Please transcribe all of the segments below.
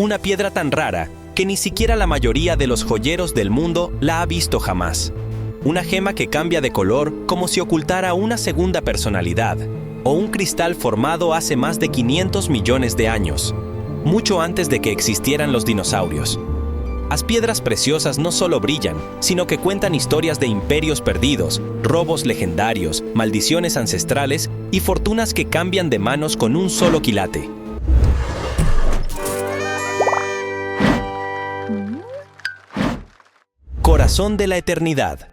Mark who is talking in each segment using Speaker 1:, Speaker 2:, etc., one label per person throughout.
Speaker 1: una piedra tan rara que ni siquiera la mayoría de los joyeros del mundo la ha visto jamás. Una gema que cambia de color como si ocultara una segunda personalidad, o un cristal formado hace más de 500 millones de años, mucho antes de que existieran los dinosaurios. Las piedras preciosas no solo brillan, sino que cuentan historias de imperios perdidos, robos legendarios, maldiciones ancestrales y fortunas que cambian de manos con un solo quilate. Corazón de la eternidad.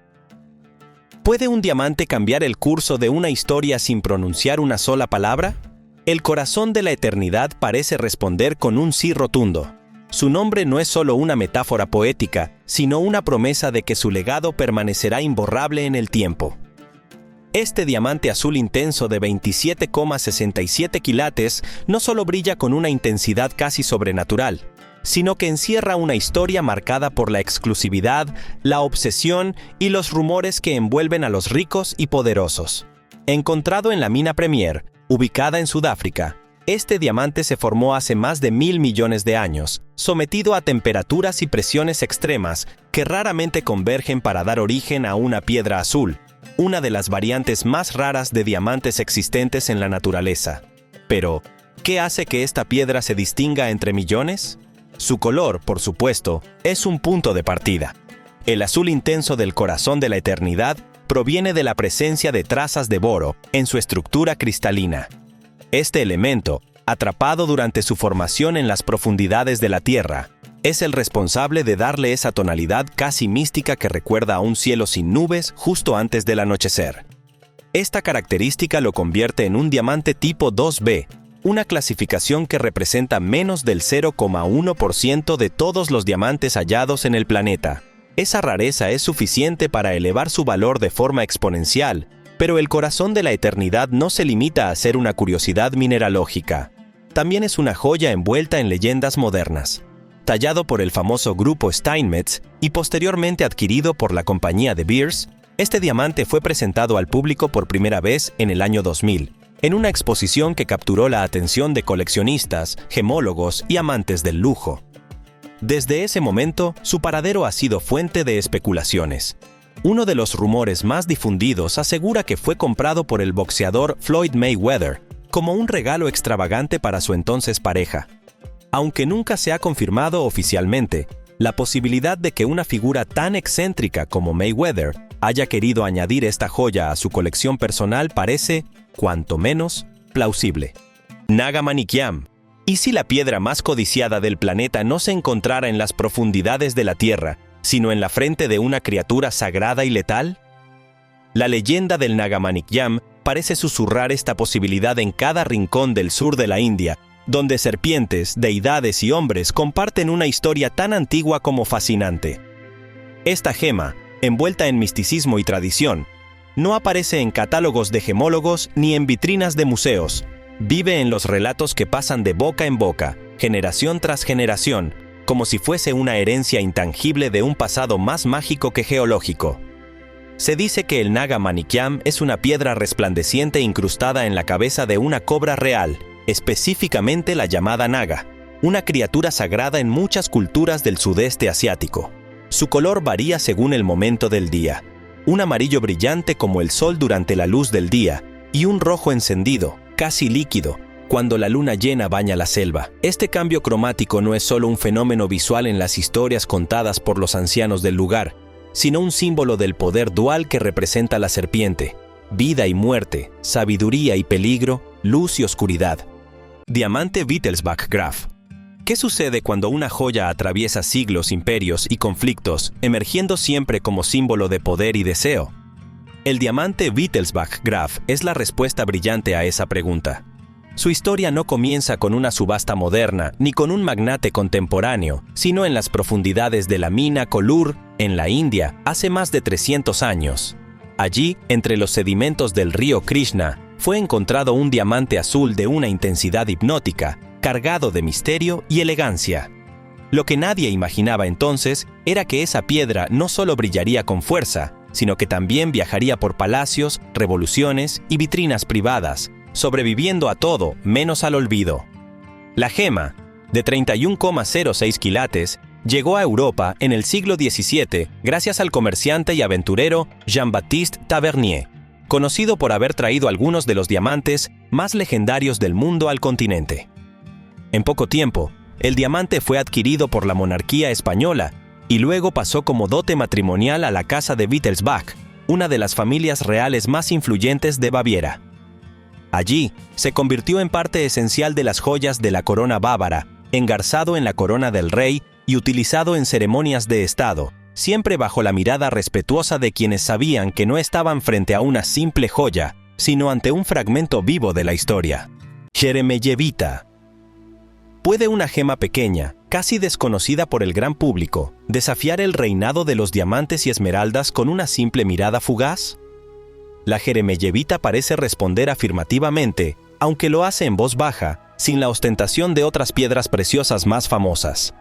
Speaker 1: ¿Puede un diamante cambiar el curso de una historia sin pronunciar una sola palabra? El corazón de la eternidad parece responder con un sí rotundo. Su nombre no es solo una metáfora poética, sino una promesa de que su legado permanecerá imborrable en el tiempo. Este diamante azul intenso de 27,67 quilates no solo brilla con una intensidad casi sobrenatural, sino que encierra una historia marcada por la exclusividad, la obsesión y los rumores que envuelven a los ricos y poderosos. Encontrado en la mina Premier, ubicada en Sudáfrica, este diamante se formó hace más de 1.000 millones de años, sometido a temperaturas y presiones extremas que raramente convergen para dar origen a una piedra azul, una de las variantes más raras de diamantes existentes en la naturaleza. Pero, ¿qué hace que esta piedra se distinga entre millones? Su color, por supuesto, es un punto de partida. El azul intenso del corazón de la eternidad proviene de la presencia de trazas de boro en su estructura cristalina. Este elemento, atrapado durante su formación en las profundidades de la Tierra, es el responsable de darle esa tonalidad casi mística que recuerda a un cielo sin nubes justo antes del anochecer. Esta característica lo convierte en un diamante tipo 2B, una clasificación que representa menos del 0,1% de todos los diamantes hallados en el planeta. Esa rareza es suficiente para elevar su valor de forma exponencial, pero el corazón de la eternidad no se limita a ser una curiosidad mineralógica. También es una joya envuelta en leyendas modernas. Tallado por el famoso grupo Steinmetz y posteriormente adquirido por la compañía De Beers, este diamante fue presentado al público por primera vez en el año 2000, en una exposición que capturó la atención de coleccionistas, gemólogos y amantes del lujo. Desde ese momento, su paradero ha sido fuente de especulaciones. Uno de los rumores más difundidos asegura que fue comprado por el boxeador Floyd Mayweather como un regalo extravagante para su entonces pareja. Aunque nunca se ha confirmado oficialmente, la posibilidad de que una figura tan excéntrica como Mayweather haya querido añadir esta joya a su colección personal parece, cuanto menos, plausible. Naga Manikyam. ¿Y si la piedra más codiciada del planeta no se encontrara en las profundidades de la Tierra, sino en la frente de una criatura sagrada y letal? La leyenda del Naga Manikyam parece susurrar esta posibilidad en cada rincón del sur de la India, donde serpientes, deidades y hombres comparten una historia tan antigua como fascinante. Esta gema, envuelta en misticismo y tradición, no aparece en catálogos de gemólogos ni en vitrinas de museos. Vive en los relatos que pasan de boca en boca, generación tras generación, como si fuese una herencia intangible de un pasado más mágico que geológico. Se dice que el Naga Manikyam es una piedra resplandeciente incrustada en la cabeza de una cobra real, específicamente la llamada Naga, una criatura sagrada en muchas culturas del sudeste asiático. Su color varía según el momento del día. Un amarillo brillante como el sol durante la luz del día y un rojo encendido, casi líquido, cuando la luna llena baña la selva. Este cambio cromático no es solo un fenómeno visual en las historias contadas por los ancianos del lugar, sino un símbolo del poder dual que representa la serpiente: vida y muerte, sabiduría y peligro, luz y oscuridad. Diamante Wittelsbach Graf. ¿Qué sucede cuando una joya atraviesa siglos, imperios y conflictos, emergiendo siempre como símbolo de poder y deseo? El diamante Wittelsbach Graf es la respuesta brillante a esa pregunta. Su historia no comienza con una subasta moderna ni con un magnate contemporáneo, sino en las profundidades de la mina Kollur, en la India, hace más de 300 años. Allí, entre los sedimentos del río Krishna, fue encontrado un diamante azul de una intensidad hipnótica, cargado de misterio y elegancia. Lo que nadie imaginaba entonces era que esa piedra no solo brillaría con fuerza, sino que también viajaría por palacios, revoluciones y vitrinas privadas, sobreviviendo a todo menos al olvido. La gema, de 31,06 quilates, llegó a Europa en el siglo XVII gracias al comerciante y aventurero Jean-Baptiste Tavernier, conocido por haber traído algunos de los diamantes más legendarios del mundo al continente. En poco tiempo, el diamante fue adquirido por la monarquía española y luego pasó como dote matrimonial a la casa de Wittelsbach, una de las familias reales más influyentes de Baviera. Allí, se convirtió en parte esencial de las joyas de la corona bávara, engarzado en la corona del rey y utilizado en ceremonias de estado, siempre bajo la mirada respetuosa de quienes sabían que no estaban frente a una simple joya, sino ante un fragmento vivo de la historia. Jeremeyevita. ¿Puede una gema pequeña, casi desconocida por el gran público, desafiar el reinado de los diamantes y esmeraldas con una simple mirada fugaz? La jeremeyevita parece responder afirmativamente, aunque lo hace en voz baja, sin la ostentación de otras piedras preciosas más famosas.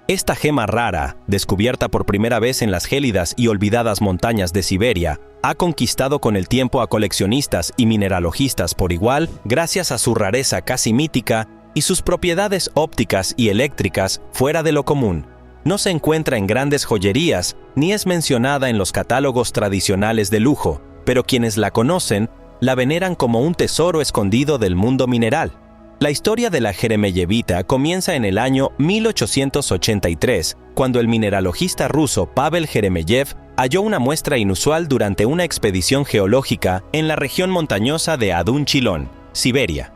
Speaker 1: Esta gema rara, descubierta por primera vez en las gélidas y olvidadas montañas de Siberia, ha conquistado con el tiempo a coleccionistas y mineralogistas por igual gracias a su rareza casi mítica y sus propiedades ópticas y eléctricas fuera de lo común. No se encuentra en grandes joyerías ni es mencionada en los catálogos tradicionales de lujo, pero quienes la conocen la veneran como un tesoro escondido del mundo mineral. La historia de la jeremeyevita comienza en el año 1883, cuando el mineralogista ruso Pavel Jeremeyev halló una muestra inusual durante una expedición geológica en la región montañosa de Adun-Chilón, Siberia.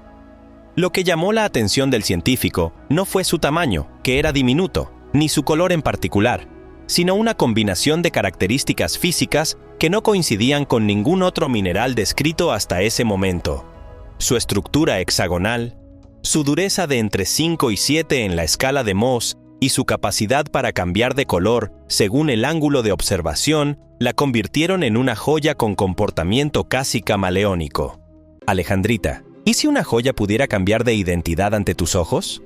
Speaker 1: Lo que llamó la atención del científico no fue su tamaño, que era diminuto, ni su color en particular, sino una combinación de características físicas que no coincidían con ningún otro mineral descrito hasta ese momento. Su estructura hexagonal, su dureza de entre 5 y 7 en la escala de Mohs y su capacidad para cambiar de color según el ángulo de observación la convirtieron en una joya con comportamiento casi camaleónico. Alejandrita, ¿y si una joya pudiera cambiar de identidad ante tus ojos?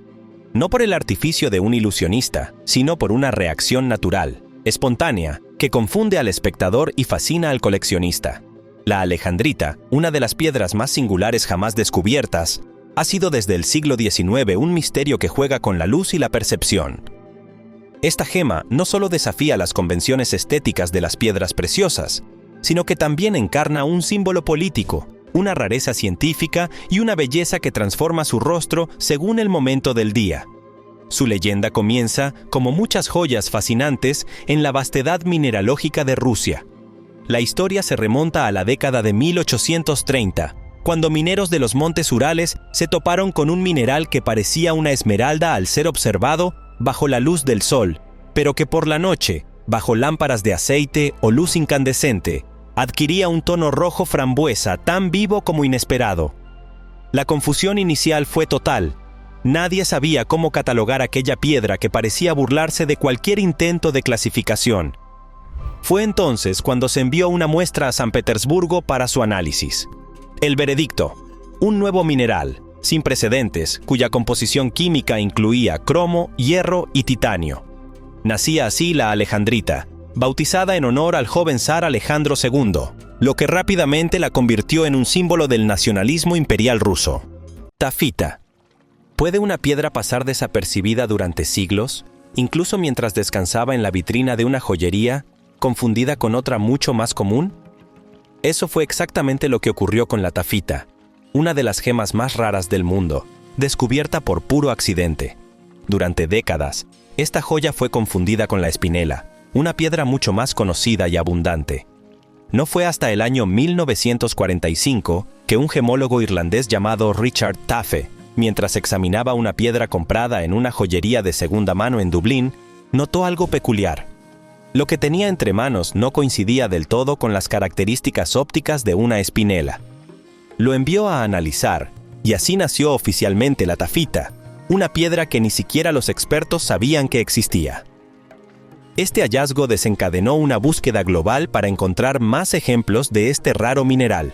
Speaker 1: No por el artificio de un ilusionista, sino por una reacción natural, espontánea, que confunde al espectador y fascina al coleccionista. La alejandrita, una de las piedras más singulares jamás descubiertas, ha sido desde el siglo XIX un misterio que juega con la luz y la percepción. Esta gema no solo desafía las convenciones estéticas de las piedras preciosas, sino que también encarna un símbolo político, una rareza científica y una belleza que transforma su rostro según el momento del día. Su leyenda comienza, como muchas joyas fascinantes, en la vastedad mineralógica de Rusia. La historia se remonta a la década de 1830, cuando mineros de los montes Urales se toparon con un mineral que parecía una esmeralda al ser observado bajo la luz del sol, pero que por la noche, bajo lámparas de aceite o luz incandescente, adquiría un tono rojo frambuesa tan vivo como inesperado. La confusión inicial fue total. Nadie sabía cómo catalogar aquella piedra que parecía burlarse de cualquier intento de clasificación. Fue entonces cuando se envió una muestra a San Petersburgo para su análisis. El veredicto: un nuevo mineral, sin precedentes, cuya composición química incluía cromo, hierro y titanio. Nacía así la alejandrita, bautizada en honor al joven zar Alejandro II, lo que rápidamente la convirtió en un símbolo del nacionalismo imperial ruso. Tafita. ¿Puede una piedra pasar desapercibida durante siglos, incluso mientras descansaba en la vitrina de una joyería, confundida con otra mucho más común? Eso fue exactamente lo que ocurrió con la tafita, una de las gemas más raras del mundo, descubierta por puro accidente. Durante décadas, esta joya fue confundida con la espinela, una piedra mucho más conocida y abundante. No fue hasta el año 1945 que un gemólogo irlandés llamado Richard Tafe, mientras examinaba una piedra comprada en una joyería de segunda mano en Dublín, notó algo peculiar. Lo que tenía entre manos no coincidía del todo con las características ópticas de una espinela. Lo envió a analizar, y así nació oficialmente la tafita, una piedra que ni siquiera los expertos sabían que existía. Este hallazgo desencadenó una búsqueda global para encontrar más ejemplos de este raro mineral,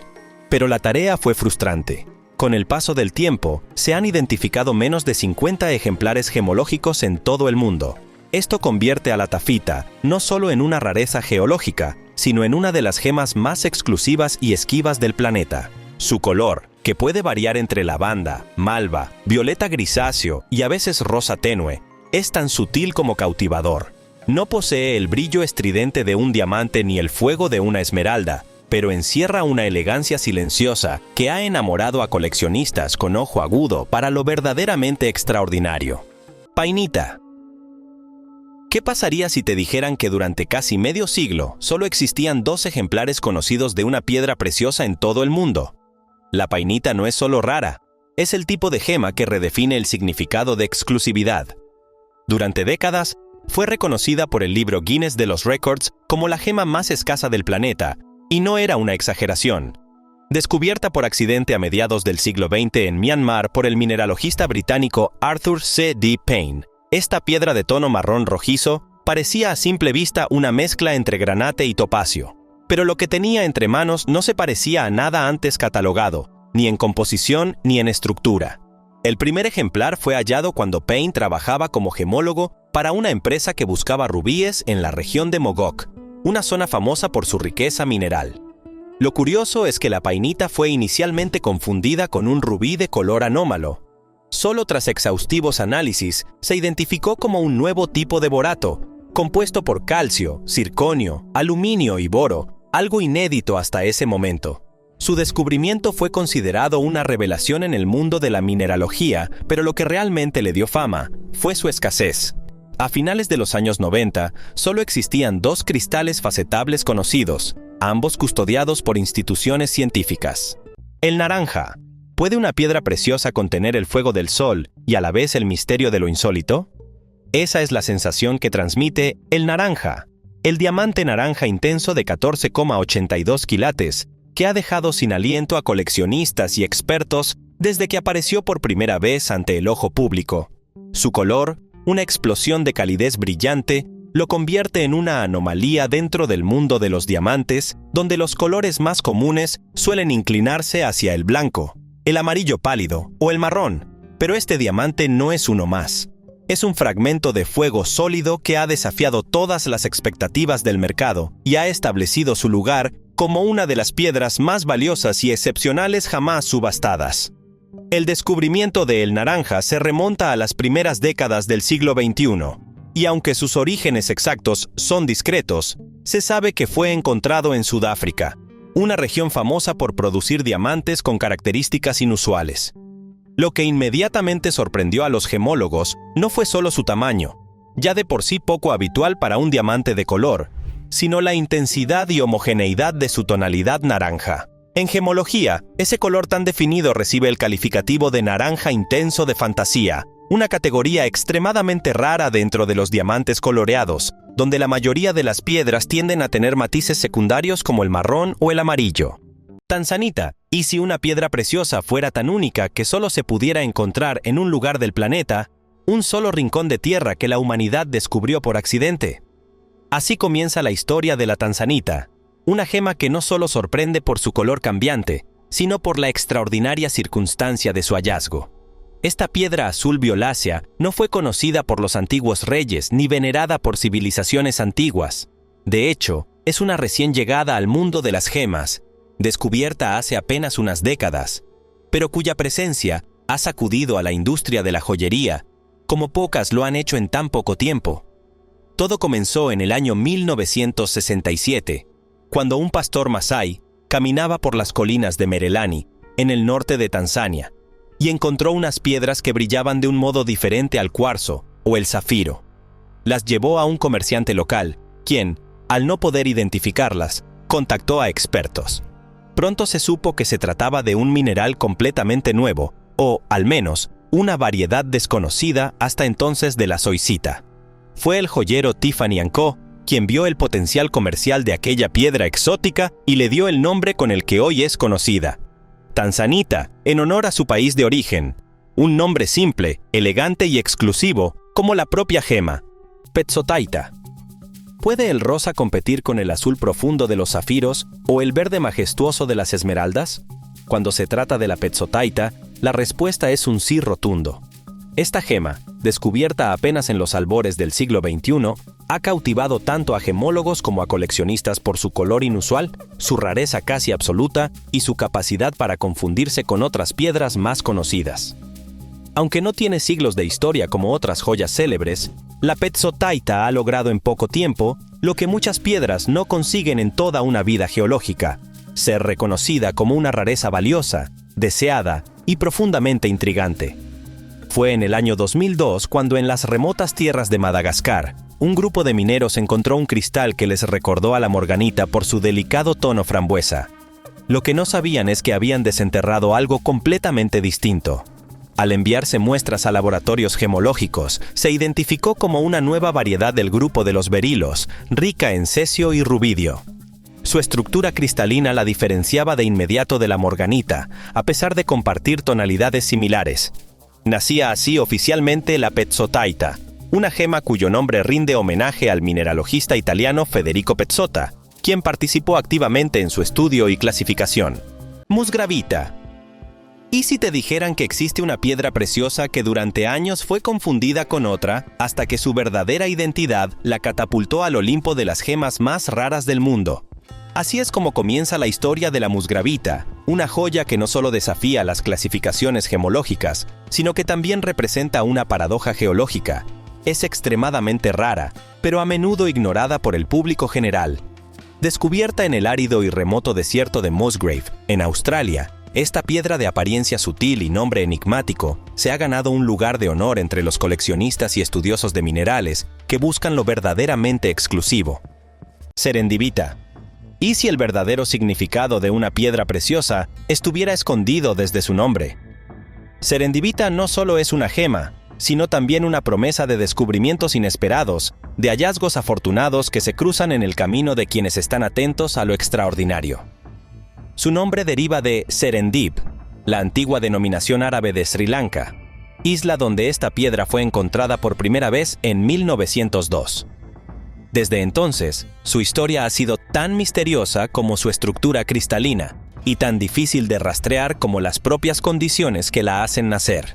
Speaker 1: pero la tarea fue frustrante. Con el paso del tiempo, se han identificado menos de 50 ejemplares gemológicos en todo el mundo. Esto convierte a la tafita no solo en una rareza geológica, sino en una de las gemas más exclusivas y esquivas del planeta. Su color, que puede variar entre lavanda, malva, violeta grisáceo y a veces rosa tenue, es tan sutil como cautivador. No posee el brillo estridente de un diamante ni el fuego de una esmeralda, pero encierra una elegancia silenciosa que ha enamorado a coleccionistas con ojo agudo para lo verdaderamente extraordinario. Painita. ¿Qué pasaría si te dijeran que durante casi medio siglo solo existían 2 ejemplares conocidos de una piedra preciosa en todo el mundo? La painita no es solo rara, es el tipo de gema que redefine el significado de exclusividad. Durante décadas, fue reconocida por el libro Guinness de los Records como la gema más escasa del planeta, y no era una exageración. Descubierta por accidente a mediados del siglo XX en Myanmar por el mineralogista británico Arthur C. D. Payne, esta piedra de tono marrón rojizo parecía a simple vista una mezcla entre granate y topacio, pero lo que tenía entre manos no se parecía a nada antes catalogado, ni en composición ni en estructura. El primer ejemplar fue hallado cuando Payne trabajaba como gemólogo para una empresa que buscaba rubíes en la región de Mogok, una zona famosa por su riqueza mineral. Lo curioso es que la painita fue inicialmente confundida con un rubí de color anómalo. Solo tras exhaustivos análisis se identificó como un nuevo tipo de borato, compuesto por calcio, circonio, aluminio y boro, algo inédito hasta ese momento. Su descubrimiento fue considerado una revelación en el mundo de la mineralogía, pero lo que realmente le dio fama fue su escasez. A finales de los años 90, solo existían 2 cristales facetables conocidos, ambos custodiados por instituciones científicas. El naranja. ¿Puede una piedra preciosa contener el fuego del sol y a la vez el misterio de lo insólito? Esa es la sensación que transmite el naranja, el diamante naranja intenso de 14,82 quilates, que ha dejado sin aliento a coleccionistas y expertos desde que apareció por primera vez ante el ojo público. Su color, una explosión de calidez brillante, lo convierte en una anomalía dentro del mundo de los diamantes, donde los colores más comunes suelen inclinarse hacia el blanco, el amarillo pálido o el marrón, pero este diamante no es uno más. Es un fragmento de fuego sólido que ha desafiado todas las expectativas del mercado y ha establecido su lugar como una de las piedras más valiosas y excepcionales jamás subastadas. El descubrimiento de el naranja se remonta a las primeras décadas del siglo XXI, y aunque sus orígenes exactos son discretos, se sabe que fue encontrado en Sudáfrica, una región famosa por producir diamantes con características inusuales. Lo que inmediatamente sorprendió a los gemólogos no fue solo su tamaño, ya de por sí poco habitual para un diamante de color, sino la intensidad y homogeneidad de su tonalidad naranja. En gemología, ese color tan definido recibe el calificativo de naranja intenso de fantasía, una categoría extremadamente rara dentro de los diamantes coloreados, donde la mayoría de las piedras tienden a tener matices secundarios como el marrón o el amarillo. Tanzanita, ¿y si una piedra preciosa fuera tan única que solo se pudiera encontrar en un lugar del planeta, un solo rincón de tierra que la humanidad descubrió por accidente? Así comienza la historia de la tanzanita, una gema que no solo sorprende por su color cambiante, sino por la extraordinaria circunstancia de su hallazgo. Esta piedra azul violácea no fue conocida por los antiguos reyes ni venerada por civilizaciones antiguas. De hecho, es una recién llegada al mundo de las gemas, descubierta hace apenas unas décadas, pero cuya presencia ha sacudido a la industria de la joyería, como pocas lo han hecho en tan poco tiempo. Todo comenzó en el año 1967, cuando un pastor masái caminaba por las colinas de Merelani, en el norte de Tanzania, y encontró unas piedras que brillaban de un modo diferente al cuarzo o el zafiro. Las llevó a un comerciante local, quien, al no poder identificarlas, contactó a expertos. Pronto se supo que se trataba de un mineral completamente nuevo, o, al menos, una variedad desconocida hasta entonces de la zoisita. Fue el joyero Tiffany & Co. quien vio el potencial comercial de aquella piedra exótica y le dio el nombre con el que hoy es conocida, Tanzanita, en honor a su país de origen, un nombre simple, elegante y exclusivo, como la propia gema, Petzotaita. ¿Puede el rosa competir con el azul profundo de los zafiros o el verde majestuoso de las esmeraldas? Cuando se trata de la Petzotaita, la respuesta es un sí rotundo. Esta gema, descubierta apenas en los albores del siglo XXI, ha cautivado tanto a gemólogos como a coleccionistas por su color inusual, su rareza casi absoluta y su capacidad para confundirse con otras piedras más conocidas. Aunque no tiene siglos de historia como otras joyas célebres, la pezzotaita ha logrado en poco tiempo lo que muchas piedras no consiguen en toda una vida geológica: ser reconocida como una rareza valiosa, deseada y profundamente intrigante. Fue en el año 2002 cuando en las remotas tierras de Madagascar, un grupo de mineros encontró un cristal que les recordó a la morganita por su delicado tono frambuesa. Lo que no sabían es que habían desenterrado algo completamente distinto. Al enviarse muestras a laboratorios gemológicos, se identificó como una nueva variedad del grupo de los berilos, rica en cesio y rubidio. Su estructura cristalina la diferenciaba de inmediato de la morganita, a pesar de compartir tonalidades similares. Nacía así oficialmente la pezzotaita, una gema cuyo nombre rinde homenaje al mineralogista italiano Federico Pezzotta, quien participó activamente en su estudio y clasificación. Musgravita. ¿Y si te dijeran que existe una piedra preciosa que durante años fue confundida con otra, hasta que su verdadera identidad la catapultó al Olimpo de las gemas más raras del mundo? Así es como comienza la historia de la musgravita, una joya que no solo desafía las clasificaciones gemológicas, sino que también representa una paradoja geológica. Es extremadamente rara, pero a menudo ignorada por el público general. Descubierta en el árido y remoto desierto de Musgrave, en Australia, esta piedra de apariencia sutil y nombre enigmático se ha ganado un lugar de honor entre los coleccionistas y estudiosos de minerales que buscan lo verdaderamente exclusivo. Serendipita. ¿Y si el verdadero significado de una piedra preciosa estuviera escondido desde su nombre? Serendipita no solo es una gema, sino también una promesa de descubrimientos inesperados, de hallazgos afortunados que se cruzan en el camino de quienes están atentos a lo extraordinario. Su nombre deriva de Serendip, la antigua denominación árabe de Sri Lanka, isla donde esta piedra fue encontrada por primera vez en 1902. Desde entonces, su historia ha sido tan misteriosa como su estructura cristalina, y tan difícil de rastrear como las propias condiciones que la hacen nacer.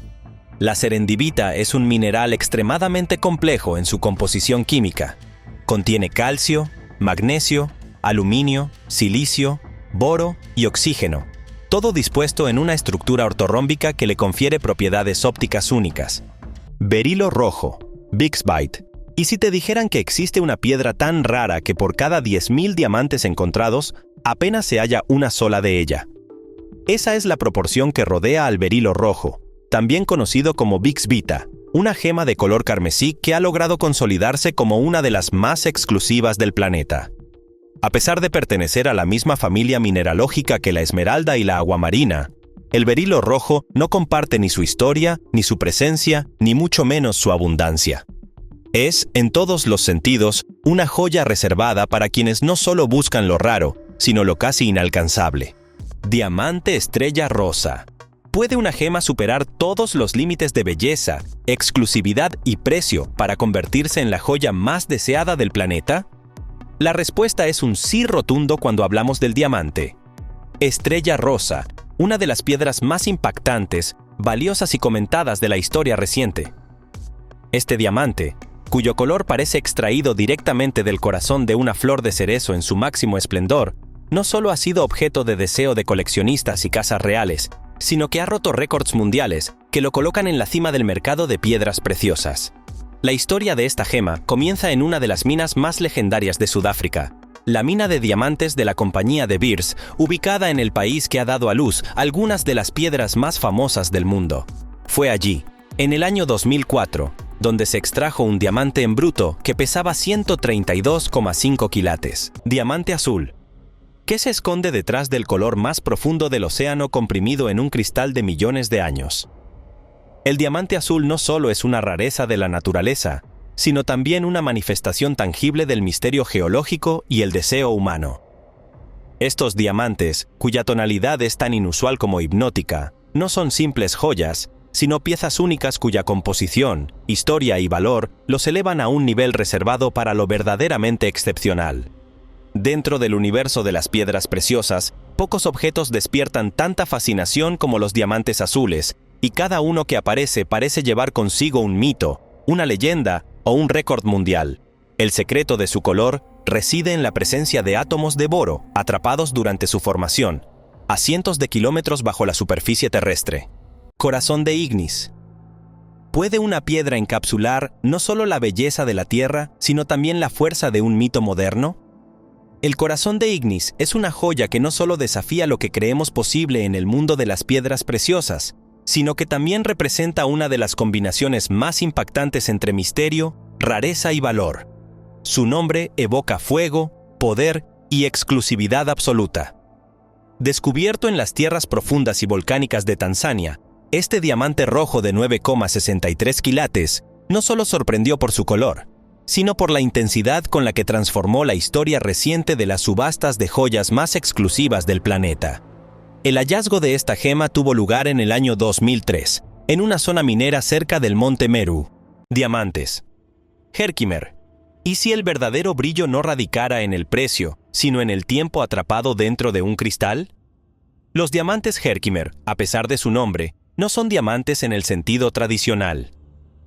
Speaker 1: La serendipita es un mineral extremadamente complejo en su composición química. Contiene calcio, magnesio, aluminio, silicio, boro y oxígeno, todo dispuesto en una estructura ortorrómbica que le confiere propiedades ópticas únicas. Berilo rojo, Bixbyte. ¿Y si te dijeran que existe una piedra tan rara que por cada 10.000 diamantes encontrados, apenas se halla una sola de ella? Esa es la proporción que rodea al berilo rojo, también conocido como Bixbita, una gema de color carmesí que ha logrado consolidarse como una de las más exclusivas del planeta. A pesar de pertenecer a la misma familia mineralógica que la esmeralda y la aguamarina, el berilo rojo no comparte ni su historia, ni su presencia, ni mucho menos su abundancia. Es, en todos los sentidos, una joya reservada para quienes no solo buscan lo raro, sino lo casi inalcanzable. Diamante estrella rosa. ¿Puede una gema superar todos los límites de belleza, exclusividad y precio para convertirse en la joya más deseada del planeta? La respuesta es un sí rotundo cuando hablamos del diamante. Estrella rosa, una de las piedras más impactantes, valiosas y comentadas de la historia reciente. Este diamante, cuyo color parece extraído directamente del corazón de una flor de cerezo en su máximo esplendor, no solo ha sido objeto de deseo de coleccionistas y casas reales, sino que ha roto récords mundiales que lo colocan en la cima del mercado de piedras preciosas. La historia de esta gema comienza en una de las minas más legendarias de Sudáfrica, la mina de diamantes de la compañía De Beers, ubicada en el país que ha dado a luz algunas de las piedras más famosas del mundo. Fue allí, en el año 2004, donde se extrajo un diamante en bruto que pesaba 132,5 quilates, diamante azul. ¿Qué se esconde detrás del color más profundo del océano comprimido en un cristal de millones de años? El diamante azul no solo es una rareza de la naturaleza, sino también una manifestación tangible del misterio geológico y el deseo humano. Estos diamantes, cuya tonalidad es tan inusual como hipnótica, no son simples joyas, sino piezas únicas cuya composición, historia y valor los elevan a un nivel reservado para lo verdaderamente excepcional. Dentro del universo de las piedras preciosas, pocos objetos despiertan tanta fascinación como los diamantes azules, y cada uno que aparece parece llevar consigo un mito, una leyenda o un récord mundial. El secreto de su color reside en la presencia de átomos de boro atrapados durante su formación, a cientos de kilómetros bajo la superficie terrestre. Corazón de Ignis. ¿Puede una piedra encapsular no solo la belleza de la Tierra, sino también la fuerza de un mito moderno? El corazón de Ignis es una joya que no solo desafía lo que creemos posible en el mundo de las piedras preciosas, sino que también representa una de las combinaciones más impactantes entre misterio, rareza y valor. Su nombre evoca fuego, poder y exclusividad absoluta. Descubierto en las tierras profundas y volcánicas de Tanzania, este diamante rojo de 9,63 quilates no solo sorprendió por su color, sino por la intensidad con la que transformó la historia reciente de las subastas de joyas más exclusivas del planeta. El hallazgo de esta gema tuvo lugar en el año 2003, en una zona minera cerca del Monte Meru. Diamantes. Herkimer. ¿Y si el verdadero brillo no radicara en el precio, sino en el tiempo atrapado dentro de un cristal? Los diamantes Herkimer, a pesar de su nombre, no son diamantes en el sentido tradicional.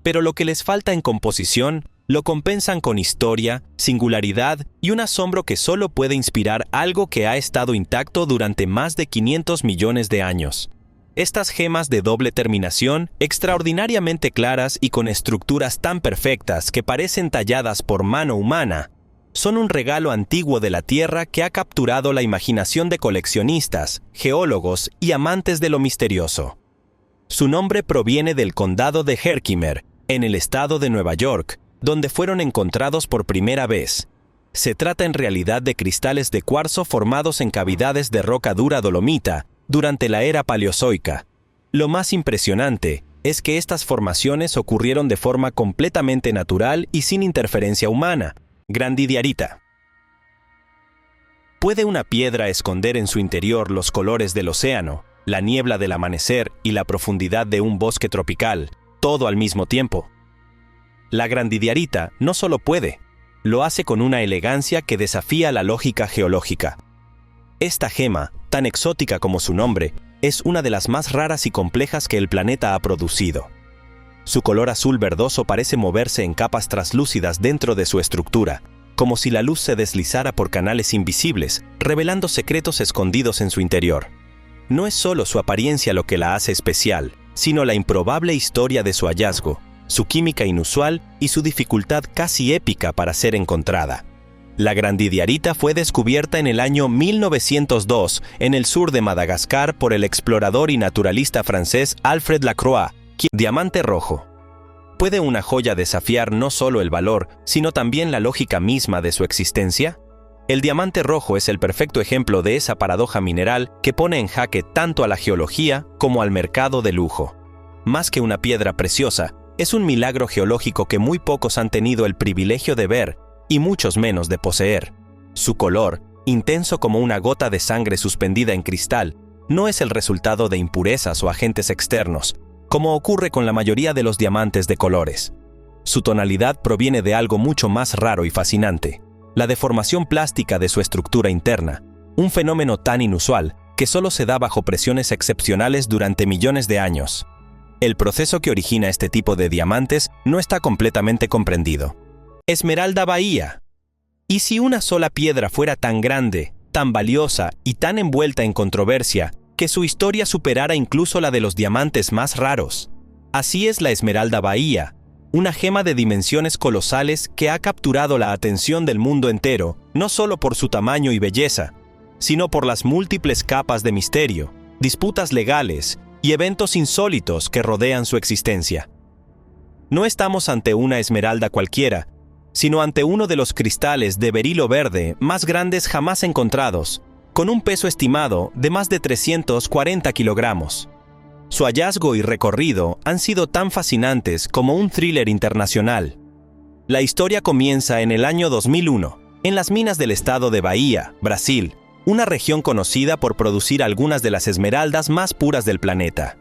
Speaker 1: Pero lo que les falta en composición, lo compensan con historia, singularidad y un asombro que solo puede inspirar algo que ha estado intacto durante más de 500 millones de años. Estas gemas de doble terminación, extraordinariamente claras y con estructuras tan perfectas que parecen talladas por mano humana, son un regalo antiguo de la Tierra que ha capturado la imaginación de coleccionistas, geólogos y amantes de lo misterioso. Su nombre proviene del condado de Herkimer, en el estado de Nueva York, donde fueron encontrados por primera vez. Se trata en realidad de cristales de cuarzo formados en cavidades de roca dura dolomita durante la era paleozoica. Lo más impresionante es que estas formaciones ocurrieron de forma completamente natural y sin interferencia humana. Grandidiarita. ¿Puede una piedra esconder en su interior los colores del océano, la niebla del amanecer y la profundidad de un bosque tropical, todo al mismo tiempo? La grandidiarita no solo puede, lo hace con una elegancia que desafía la lógica geológica. Esta gema, tan exótica como su nombre, es una de las más raras y complejas que el planeta ha producido. Su color azul verdoso parece moverse en capas translúcidas dentro de su estructura, como si la luz se deslizara por canales invisibles, revelando secretos escondidos en su interior. No es solo su apariencia lo que la hace especial, sino la improbable historia de su hallazgo, su química inusual y su dificultad casi épica para ser encontrada. La grandidiarita fue descubierta en el año 1902 en el sur de Madagascar por el explorador y naturalista francés Alfred Lacroix. Diamante rojo. ¿Puede una joya desafiar no solo el valor, sino también la lógica misma de su existencia? El diamante rojo es el perfecto ejemplo de esa paradoja mineral que pone en jaque tanto a la geología como al mercado de lujo. Más que una piedra preciosa, es un milagro geológico que muy pocos han tenido el privilegio de ver y muchos menos de poseer. Su color, intenso como una gota de sangre suspendida en cristal, no es el resultado de impurezas o agentes externos, como ocurre con la mayoría de los diamantes de colores. Su tonalidad proviene de algo mucho más raro y fascinante, la deformación plástica de su estructura interna, un fenómeno tan inusual que solo se da bajo presiones excepcionales durante millones de años. El proceso que origina este tipo de diamantes no está completamente comprendido. Esmeralda Bahía. ¿Y si una sola piedra fuera tan grande, tan valiosa y tan envuelta en controversia, que su historia superara incluso la de los diamantes más raros? Así es la Esmeralda Bahía, una gema de dimensiones colosales que ha capturado la atención del mundo entero, no solo por su tamaño y belleza, sino por las múltiples capas de misterio, disputas legales y eventos insólitos que rodean su existencia. No estamos ante una esmeralda cualquiera, sino ante uno de los cristales de berilo verde más grandes jamás encontrados, con un peso estimado de más de 340 kilogramos. Su hallazgo y recorrido han sido tan fascinantes como un thriller internacional. La historia comienza en el año 2001, en las minas del estado de Bahía, Brasil, una región conocida por producir algunas de las esmeraldas más puras del planeta.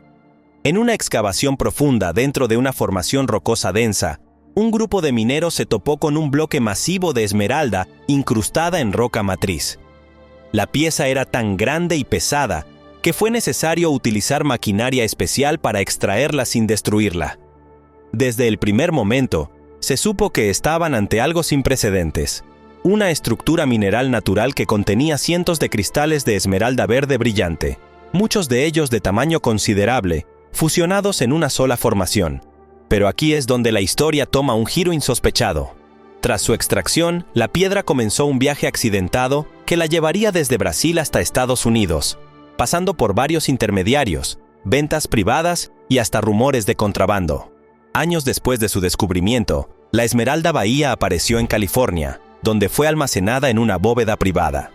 Speaker 1: En una excavación profunda dentro de una formación rocosa densa, un grupo de mineros se topó con un bloque masivo de esmeralda incrustada en roca matriz. La pieza era tan grande y pesada que fue necesario utilizar maquinaria especial para extraerla sin destruirla. Desde el primer momento, se supo que estaban ante algo sin precedentes, una estructura mineral natural que contenía cientos de cristales de esmeralda verde brillante, muchos de ellos de tamaño considerable, fusionados en una sola formación. Pero aquí es donde la historia toma un giro insospechado. Tras su extracción, la piedra comenzó un viaje accidentado que la llevaría desde Brasil hasta Estados Unidos, pasando por varios intermediarios, ventas privadas y hasta rumores de contrabando. Años después de su descubrimiento, la Esmeralda Bahía apareció en California, donde fue almacenada en una bóveda privada.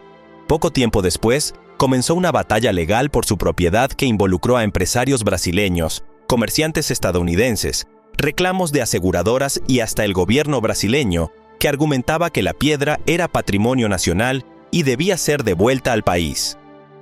Speaker 1: Poco tiempo después, comenzó una batalla legal por su propiedad que involucró a empresarios brasileños, comerciantes estadounidenses, reclamos de aseguradoras y hasta el gobierno brasileño, que argumentaba que la piedra era patrimonio nacional y debía ser devuelta al país.